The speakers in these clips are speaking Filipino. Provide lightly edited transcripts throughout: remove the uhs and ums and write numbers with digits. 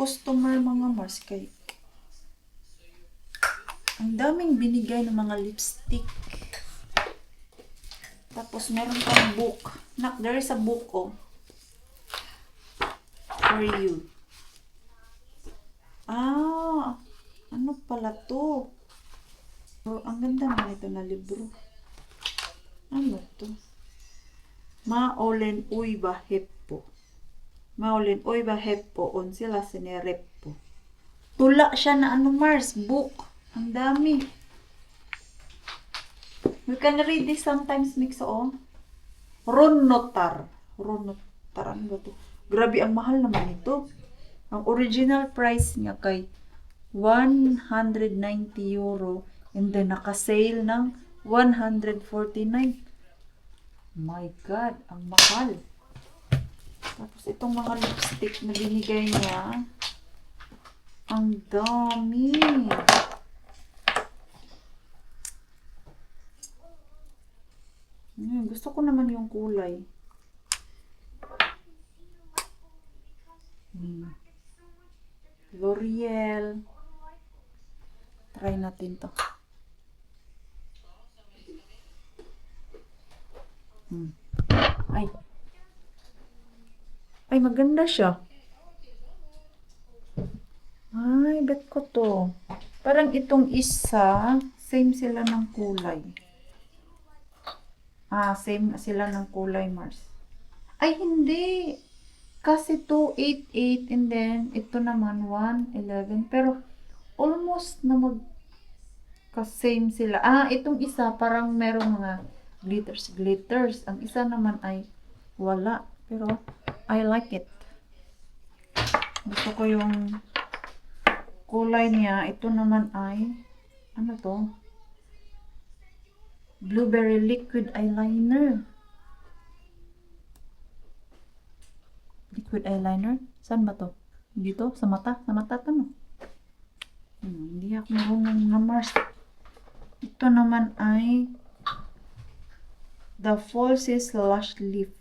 customer mga Mars kay ang daming binigay ng mga lipstick. Tapos meron pang book. Nak, there is a book oh. For you. Ah, ano pala to? Oh, ang ganda naman ito na libro. Ano to? Maolen Uyba Heppo. Maolen Uyba Heppo on sila sinereppo. Tula siya na ano Mars, book. Ang dami. We can read this sometimes mix oh. Runotar. Runotar. Ano ba to? Grabe, ang mahal naman ito. Ang original price niya kay 190 euro and then naka-sale ng 149. My God, ang mahal. Tapos itong mga lipstick na binigay niya, ang dami. Gusto ko naman yung kulay. L'Oreal. Try natin to. Ay. Ay, maganda siya. Ay, bet ko to. Parang itong isa, same sila ng kulay. Ah, same sila ng kulay, Mars. Ay, hindi. Kasi 288 and then ito naman 111. Pero almost na magka-same sila. Ah, itong isa parang merong mga glitters. Ang isa naman ay wala. Pero I like it. Gusto ko yung kulay niya. Ito naman ay ano to? Blueberry liquid eyeliner. Liquid eyeliner? Saan ba to? Dito? Sa mata? Sa mata to no? Hindi ako marunong na Mars. Ito naman ay The Falsies Lash Lift.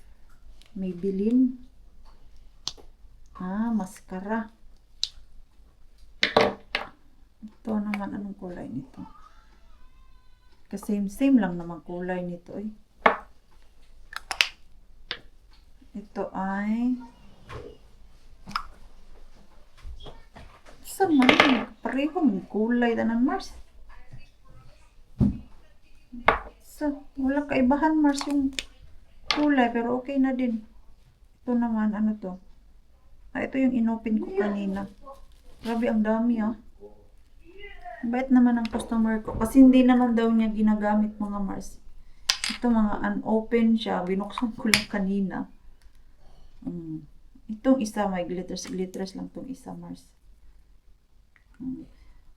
Maybelline. Ah, mascara. Ito naman, anong kulay nito? Kasi same lang naman kulay nito eh. Ito ay saan man? Pareho ng kulay na ng Mars. So, wala kaibahan Mars yung kulay pero okay na din. Ito naman, ano to? Ah, ito yung inopen ko kanina. Grabe, ang dami ah. Bait naman ang customer ko. Kasi hindi naman daw niya ginagamit mga Mars. Ito mga unopen siya. Binuksan ko lang kanina. Itong isa may glitters lang itong isa Mars.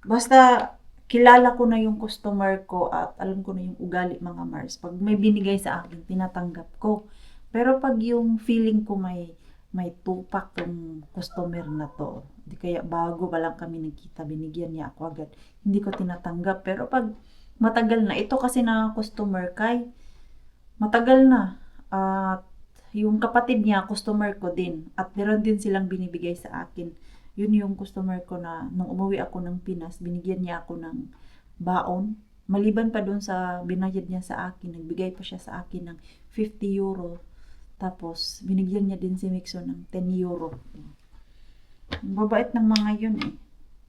Basta kilala ko na yung customer ko at alam ko na yung ugali mga Mars. Pag may binigay sa akin, tinatanggap ko. Pero pag yung feeling ko may tupak yung customer na to, di kaya bago pa lang kami nagkita, binigyan niya ako agad. Hindi ko tinatanggap. Pero pag matagal na, ito kasi na customer kay matagal na. At yung kapatid niya, customer ko din. At meron din silang binibigay sa akin. Yun yung customer ko na nung umuwi ako ng Pinas, binigyan niya ako ng baon. Maliban pa doon sa binayad niya sa akin, nagbigay pa siya sa akin ng 50 euro. Tapos, binigyan niya din si Mixo ng 10 euro. Babait ng mga yun eh.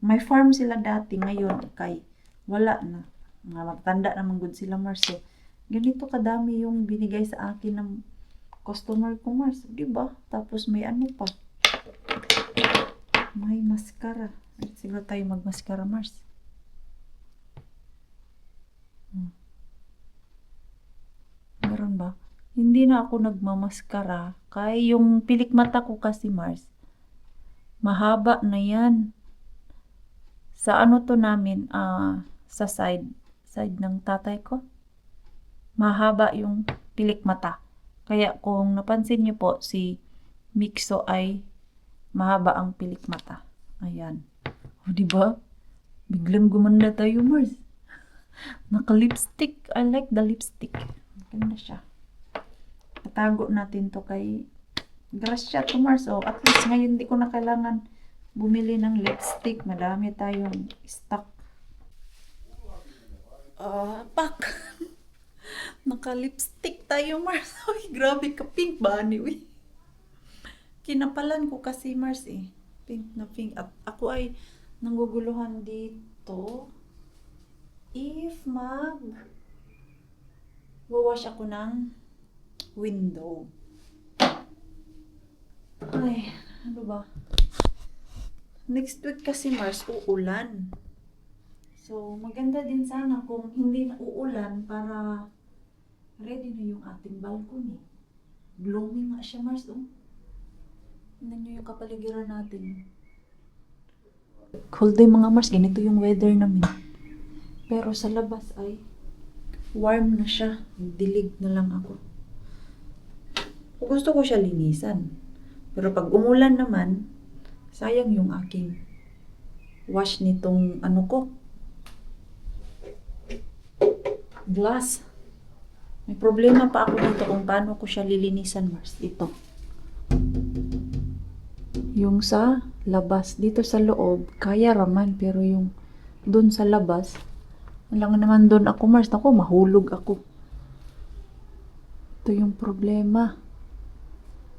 May farm sila dati, ngayon kay wala na. Mga magtanda naman good sila Mars. So, ganito kadami yung binigay sa akin ng customer ko Mars. Diba? Tapos may ano pa. May mascara. Siguro tayo mag-mascara Mars. Meron ba? Hindi na ako nagmamaskara. Kaya yung pilik mata ko kasi Mars, mahaba na yan. Sa ano to namin, sa side ng tatay ko, mahaba yung pilik mata. Kaya kung napansin niyo po, si Mixo ay mahaba ang pilik mata. Ayan. O diba? Biglang gumanda tayo Mars. Naka-lipstick. I like the lipstick. Maganda siya. Patago natin to kay Gracia to Mars. Oh, at least ngayon di ko na kailangan bumili ng lipstick. Madami tayong stock. Pak! Naka-lipstick tayo, Mars. Uy, grabe ka. Pink ba, uy? Kinapalan ko kasi, Mars, eh. Pink na pink. At ako ay nangguguluhan dito. If wawash ako ng window. Ay, ano ba? Next week kasi, Mars, uulan. So, maganda din sana kung hindi na uulan para ready na yung ating balcony. Blooming nga siya, Mars, oh. Tingnan nyo yung kapaligiran natin. Cold day, mga Mars, ganito yung weather namin. Pero sa labas ay warm na siya. Dilig na lang ako. Gusto ko siya linisan. Pero pag umulan naman, sayang yung aking wash nitong ano ko. Glass. May problema pa ako dito kung paano ko siya lilinisan, Mars. Ito. Yung sa labas, dito sa loob, kaya raman. Pero yung dun sa labas, lang naman dun ako, Mars. Ako, mahulog ako. Ito yung problema.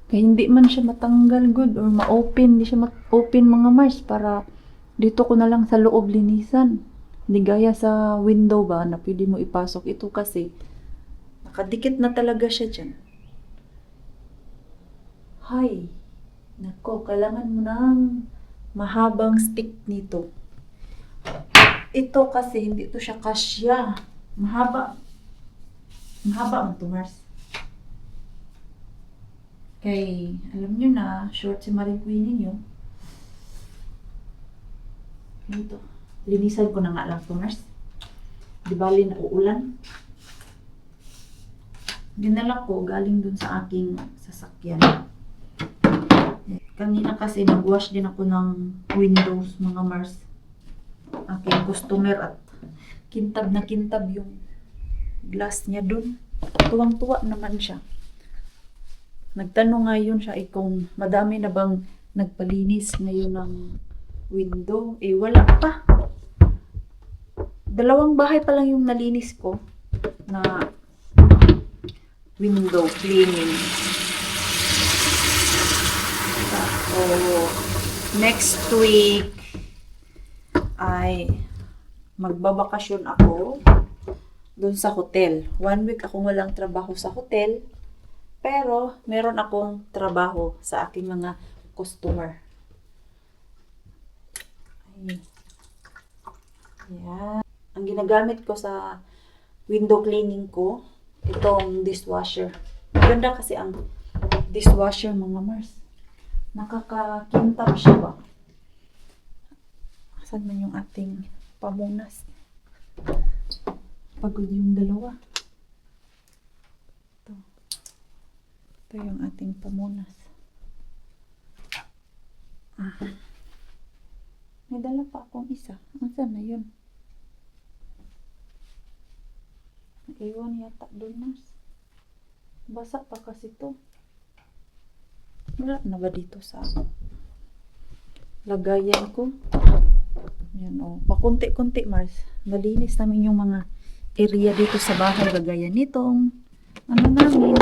Kaya hindi man siya matanggal good or ma-open. Hindi siya ma-open, mga Mars, para dito ko na lang sa loob linisan. Hindi gaya sa window ba na pwede mo ipasok. Ito kasi, nakadikit na talaga siya dyan. Hay! Nako, kailangan mo ng mahabang stick nito. Ito kasi, hindi to siya kasya. Mahaba. Mahaba mo to, Mars. Kay, alam nyo na, short si Marie Queen ninyo. Ito. Linisan ko na nga lang to, Mars. Di bali na uulan. Dinala ko galing dun sa aking sasakyan. Kanina kasi nag-wash din ako ng windows, mga Mars. Aking customer at kintab na kintab yung glass niya dun. Tuwang-tuwa naman siya. Nagtanong ngayon siya kung madami na bang nagpalinis ngayon ng window. Eh, wala pa. 2 bahay pa lang yung nalinis ko na window cleaning. So, next week ay magbabakasyon ako dun sa hotel. 1 week akong walang trabaho sa hotel, pero meron akong trabaho sa aking mga customer. Ay. Yan. Ang ginagamit ko sa window cleaning ko, itong dishwasher. Maganda kasi ang dishwasher, mga Mars. Nakakakintab siya ba? Saan man yung ating pamunas? Pagod yung dalawa. Ito. Ito yung ating pamunas. May dala pa akong isa. Saan na yun? Naiwan yata doon, Mars. Basa pa kasi to. Wala na ba dito sa lagayan ko? Yan, oh. Pakunti-kunti, Mars. Malinis namin yung mga area dito sa bahay. Gagaya nitong ano namin,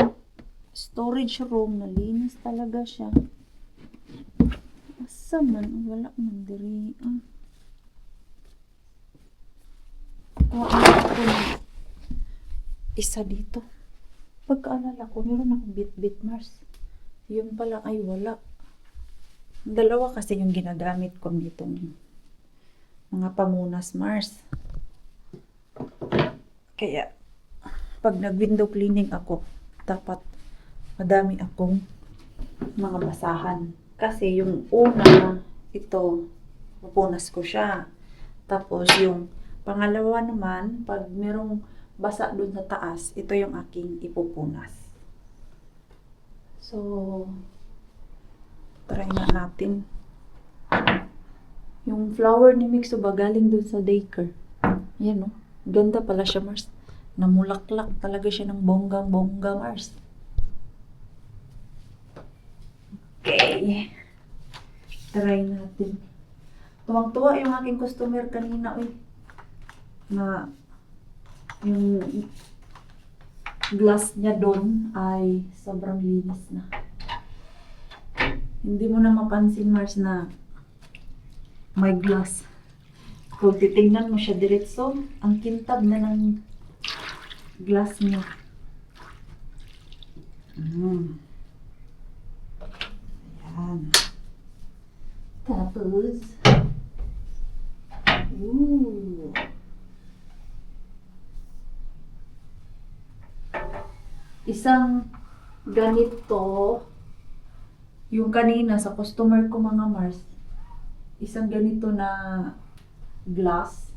storage room. Nalinis talaga siya. Asa man? Wala man diri. Isa dito. Pagkaalala ko, meron akong bit-bit, Mars. Yun pala ay wala. 2 kasi yung ginagamit ko nitong mga pamunas, Mars. Kaya, pag nag-window cleaning ako, dapat madami akong mga basahan. Kasi yung una, ito, pupunas ko siya. Tapos yung pangalawa naman, pag merong basa dun sa taas, ito yung aking ipupunas. So, try na natin. Yung flower ni Mixo ba galing dun sa daycare. Yan, no? Ganda pala siya, Mars. Namulaklak talaga siya ng bonggang-bongga, Mars. Okay. Try natin. Tuwang-tuwa yung aking customer kanina, uy. Na yung glass niya doon ay sobrang linis na. Hindi mo na mapansin, Mars, na may glass. Kung titingnan mo siya diretso, ang kintab na ng glass niya. Ayan. Tapos, isang ganito, yung kanina sa customer ko mga Mars, isang ganito na glass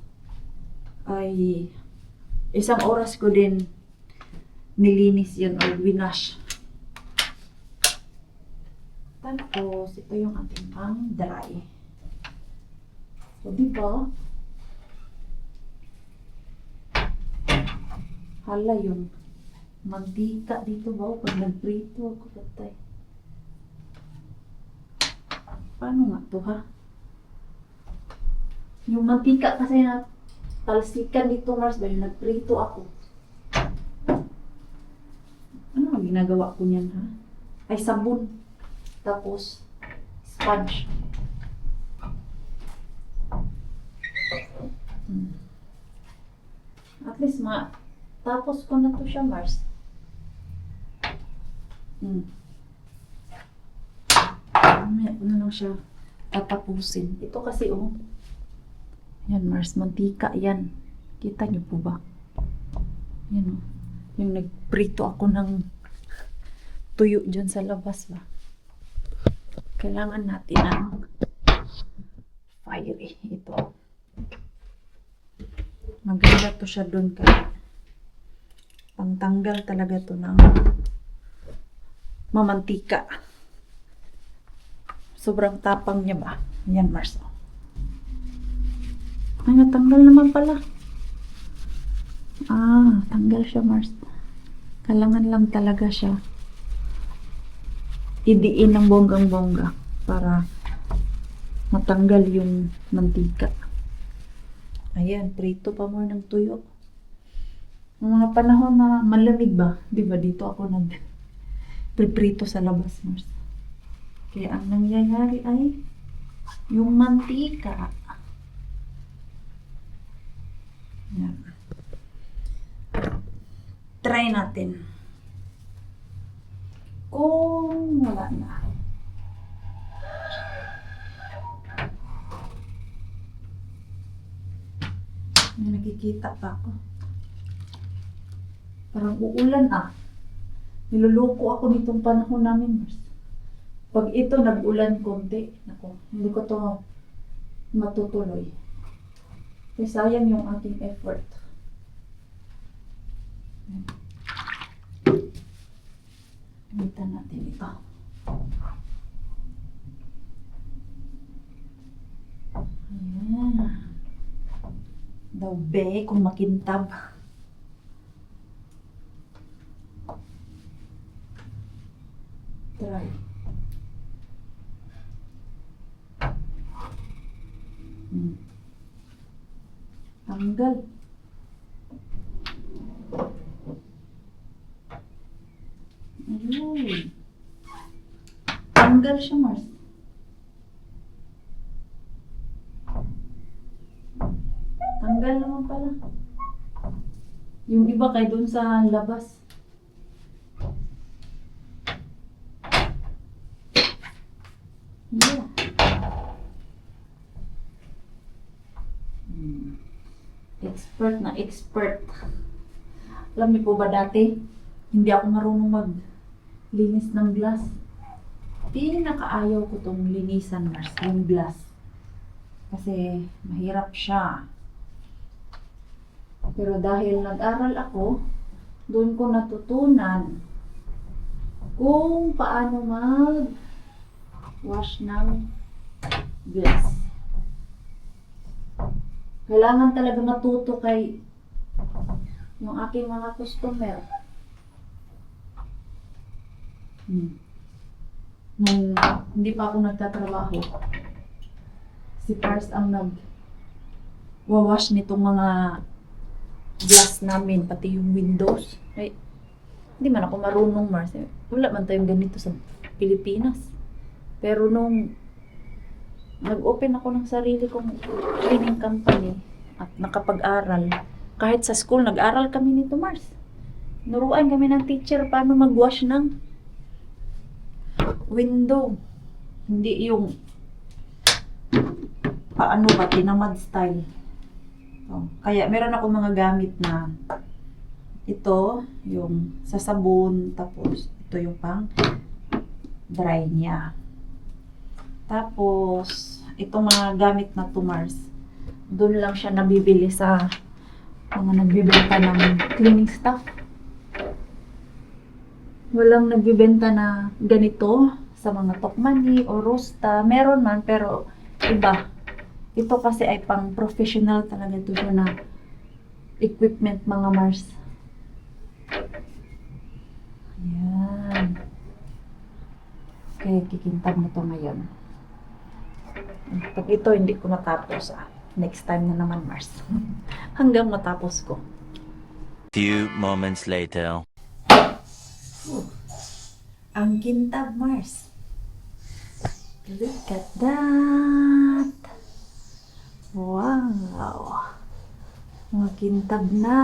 ay isang oras ko din nilinis yun or winash. Tapos, ito yung ating pang dry. So, diba? Hala yung mantika dito ba? Pag nagprito ako, patay. Paano nga to, ha? Yung mantika kasi na talsikan dito, Mars, ba yung nagprito ako. Ano ang ginagawa ko niyan, ha? Ay, sabon. Tapos, sponge. At least, tapos ko na to siya, Mars. Mamaya ko na lang siya tatapusin. Ito kasi, oh. Yan, Mars, mantika yan. Kita niyo po ba? Yan, oh. Yung nagprito ako ng tuyo dyan sa labas ba. Kailangan natin ng fiery. Ito. Maganda to siya doon kaya pangtanggal talaga to ng mamantika. Sobrang tapang niya ba? Yan, Mars. Ay, natanggal naman pala. Tanggal siya, Mars. Kailangan lang talaga siya idiin ng bonggang-bongga para matanggal yung mantika. Ayan, prito pa mo ng tuyo. Yung mga panahon na malamig ba? Di ba dito ako nag-priprito sa labas, Mars. Kaya ang nangyayari ay yung mantika. Yan. Try natin. Kung wala na. May nakikita pa ako. Parang uulan Niluloko ako nitong panahon namin, Mars. Pag ito nag-ulan konti, nako, hindi ko to matutuloy. Kasi sayang yung ating effort. Gamitan natin ito. Ayan. Daw be, kung makintab. Try. Tanggal. Ayun. Tanggal siya, Mars. Tanggal naman pala. Yung iba kay doon sa labas. Yeah. Expert na expert. Alam niyo po ba dati, hindi ako marunong maglinis ng glass. Pinakaayaw ko tong linisan, Mars, yung glass. Kasi mahirap siya. Pero dahil nag-aral ako, doon ko natutunan kung paano mag-wash ng glass. Kailangan talaga matuto kay yung aking mga customer. Nung hindi pa ako nagtatrabaho, Si Pars ang wawash nitong mga glass namin, pati yung windows. Ay, hindi man ako marunong, Mars. Wala man tayong ganito sa Pilipinas. Pero nung nag-open ako ng sarili kong cleaning company at nakapag-aral, kahit sa school, nag-aral kami nito, Mars. Nuruan kami ng teacher paano mag-wash ng window. Hindi yung paano ba, tinamad style. Oh, kaya meron ako mga gamit na ito, yung sa sabon, tapos ito yung pang dry niya. Tapos, itong mga gamit na to, Mars, doon lang siya nabibili sa mga nagbibenta ng cleaning stuff. Walang nagbibenta na ganito sa mga Tokmani o Rosta. Meron man, pero iba. Ito kasi ay pang professional talaga ito siya na equipment, mga Mars. Ayan. Okay, kikintab mo to ngayon. Pag ito hindi ko matapos, next time na naman, Mars. Hanggang matapos ko. Few moments later. Ang kintab, Mars. Look at that. Wow. Makintab na.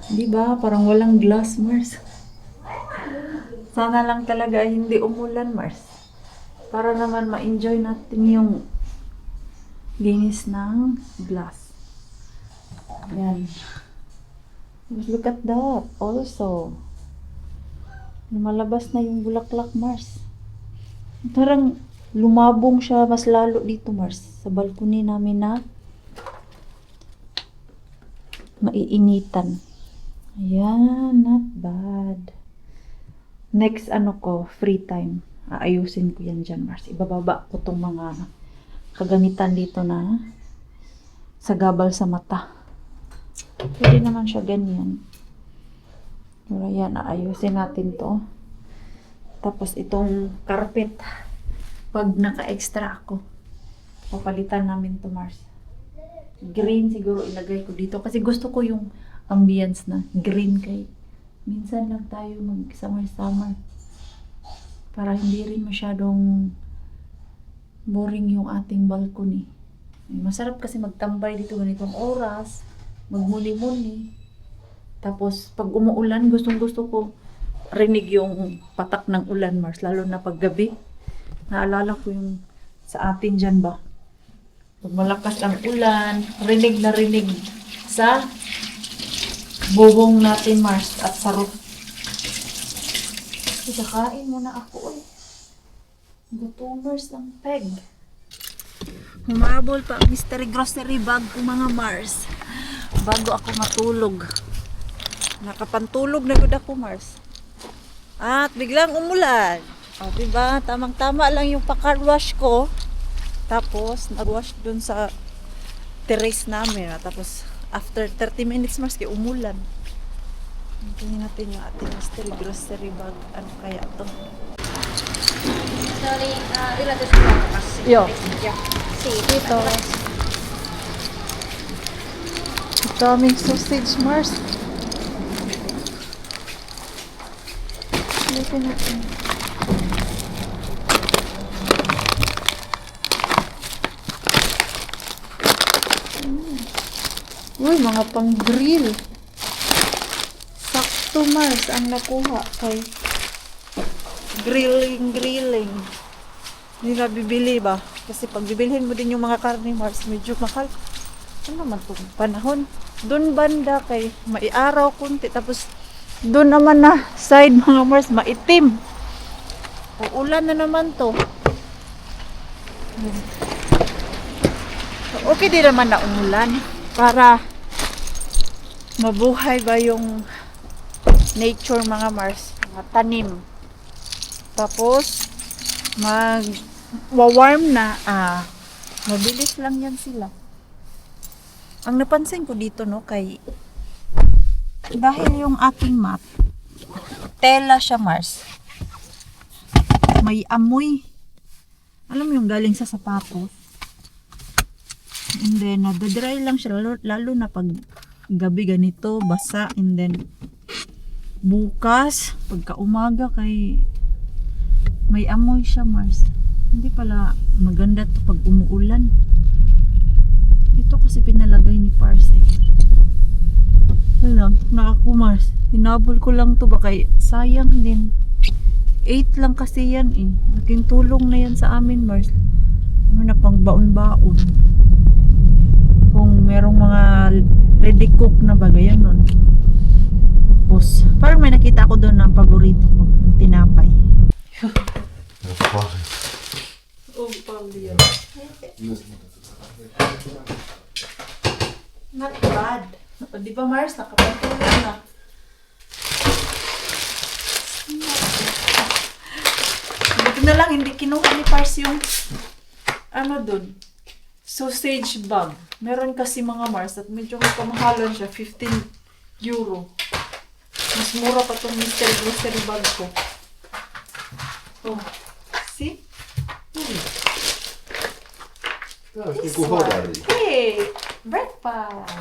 Di ba? Parang walang glass, Mars. Sana lang talaga hindi umulan, Mars. Para naman ma-enjoy natin yung linis ng glass. Yan. Look at that. Also, lumalabas na yung bulaklak, Mars. Parang lumabong siya mas lalo dito, Mars. Sa balcony namin na maiinitan. Ayan, not bad. Next, free time. Aayusin ko yan dyan, Mars. Ibababa ko tong mga kagamitan dito na sagabal sa mata. Pwede naman siya ganyan. Pero yan, aayusin natin to. Tapos itong carpet, pag naka-extra ako, papalitan namin to, Mars. Green siguro ilagay ko dito. Kasi gusto ko yung ambience na green kay minsan lang tayo mag-summer-summer. Para hindi rin masyadong boring yung ating balcony. Masarap kasi magtambay dito ganitong oras, magmuni-muni. Tapos pag umuulan, gustong-gusto ko rinig yung patak ng ulan, Mars, lalo na pag gabi. Naalala ko yung sa atin dyan ba? Pag malakas ang ulan, rinig na rinig sa bubong natin, Mars, at sa roof. Kakain muna ako, gutomers ng peg. Humabol pa ang mystery grocery bag ko, mga Mars, bago ako matulog. Nakapantulog na gud ako, Mars. At biglang umulan. O, diba? Tamang-tama lang yung pa-car wash ko. Tapos, nag-wash dun sa terrace namin. Tapos, after 30 minutes, Mars, kaya umulan. Tingnan natin yung ating mystery grocery bag. Ano kaya to? Sorry, ilato sa kasi. Yo. Yeah. See, Ito. Daming sausage, Mars. Listen natin. Uy, mga pang-grill. Sakto, Mars, ang nakuha kay grilling. Hindi na bibili ba? Kasi pag bibilhin mo din yung mga karne, Mars, medyo mahal. Ano naman itong panahon? Doon banda kay maiaraw kunti. Tapos doon naman na side, mga Mars, maitim. Uulan na naman to. Okay din naman na umulan. Para mabuhay ba yung nature, mga Mars, mga tanim. Tapos mag-warm na, mabilis lang yan sila. Ang napansin ko dito, no, kay dahil yung aking mat tela siya, Mars, may amoy. Alam mo yung galing sa sapatos, And then, nadadry lang siya. Lalo na pag gabi ganito, basa. And then, bukas, pagka umaga kay may amoy siya, Mars. Hindi pala maganda to pag umuulan. Ito kasi pinalagay ni Pars eh. Wala, nakakumars. Hinabol ko lang to, baka sayang din. 8 lang kasi yan eh. Laking tulong na yan sa amin, Mars. Ano na pang baon-baon. Kung merong mga ready cook na bagay yan nun. Tapos, parang may nakita ko doon ng paborito ko, yung tinapay. Oh, pali yan. Not bad. Di ba, Mars? Nakapagtuloy na. Buti na lang, hindi kinuha ni Pars yung ano dun, sausage bag. Meron kasi mga Mars at medyo pamahalan siya, 15 euro. Mas mura pa itong Mr. Grocery bag ko. Oh, see? This one. Hey, breakfast.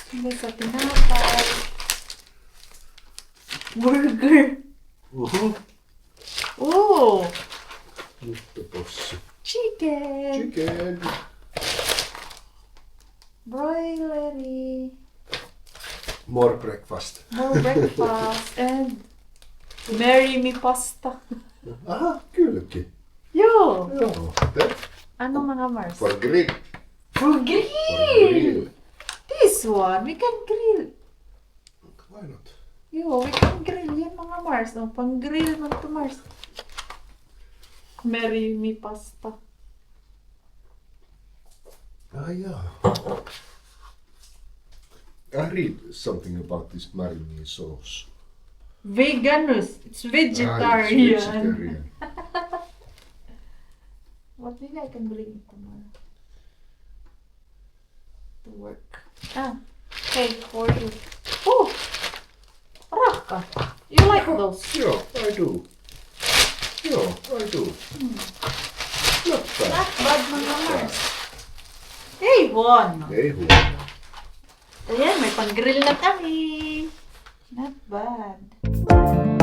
Hindi sa tinapay. Burger. Oh, chicken. Chicken. Broilery. More breakfast. More breakfast. And marry me pasta. Aha, kylläkin. Yo! Joo, det Ano mga Mars? for grill. For For grill! grill. This one, we can grill. Why not? Yo, we can grill yan mga Mars. Oh, pang grill man to Mars. Marry me pasta. Ah, yeah. I read something about this marinade sauce. Veganus. It's Ah, vegetarian. it's vegetarian. What maybe I can bring it tomorrow. To work. Ah, okay, for you. Oh! Raka. You like those? Yeah, I do. Yeah, I do. Not bad. Not bad mga Mars. Hey, one. Ei huono. Ayan, may pang-grill na kami. Not bad.